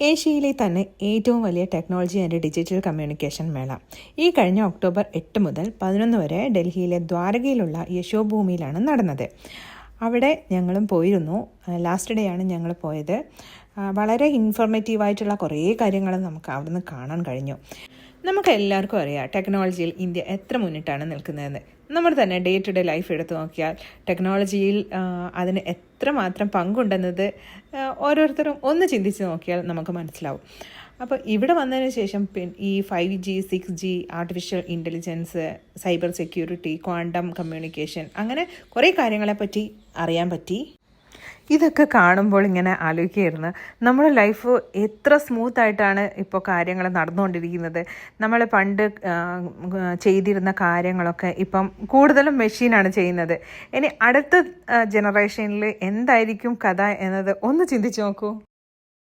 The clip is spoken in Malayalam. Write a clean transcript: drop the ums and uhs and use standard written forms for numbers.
ഏഷ്യയിലെ തന്നെ ഏറ്റവും വലിയ ടെക്നോളജി ആൻഡ് ഡിജിറ്റൽ കമ്മ്യൂണിക്കേഷൻ മേള ഈ കഴിഞ്ഞ ഒക്ടോബർ 8 മുതൽ 11 വരെ ഡൽഹിയിലെ ദ്വാരകയിലുള്ള യശോഭൂമിയിലാണ് നടന്നത്. അവിടെ ഞങ്ങളും പോയിരുന്നു. ലാസ്റ്റ് ഡേ ആണ് ഞങ്ങൾ പോയത്. വളരെ ഇൻഫോർമേറ്റീവായിട്ടുള്ള കുറേ കാര്യങ്ങൾ നമുക്ക് അവിടുന്ന് കാണാൻ കഴിഞ്ഞു. നമുക്ക് എല്ലാവർക്കും അറിയാം ടെക്നോളജിയിൽ ഇന്ത്യ എത്ര മുന്നിട്ടാണ് നിൽക്കുന്നതെന്ന്. നമ്മുടെ തന്നെ ഡേ ടു ഡേ ലൈഫ് എടുത്തു നോക്കിയാൽ ടെക്നോളജിയിൽ അതിന് എത്രമാത്രം പങ്കുണ്ടെന്നത് ഓരോരുത്തരും ഒന്ന് ചിന്തിച്ച് നോക്കിയാൽ നമുക്ക് മനസ്സിലാവും. അപ്പോൾ ഇവിടെ വന്നതിന് ശേഷം ഈ 5G 6G artificial intelligence, cyber security, quantum communication, അങ്ങനെ കുറേ കാര്യങ്ങളെപ്പറ്റി അറിയാൻ പറ്റി. ഇതൊക്കെ കാണുമ്പോൾ ഇങ്ങനെ ആലോചിക്കുകയായിരുന്നു, നമ്മുടെ ലൈഫ് എത്ര സ്മൂത്തായിട്ടാണ് ഇപ്പോൾ കാര്യങ്ങൾ നടന്നുകൊണ്ടിരിക്കുന്നത്. നമ്മൾ പണ്ട് ചെയ്തിരുന്ന കാര്യങ്ങളൊക്കെ ഇപ്പം കൂടുതലും മെഷീനാണ് ചെയ്യുന്നത്. ഇനി അടുത്ത ജനറേഷനിൽ എന്തായിരിക്കും കഥ എന്നത് ഒന്ന് ചിന്തിച്ച് നോക്കൂ.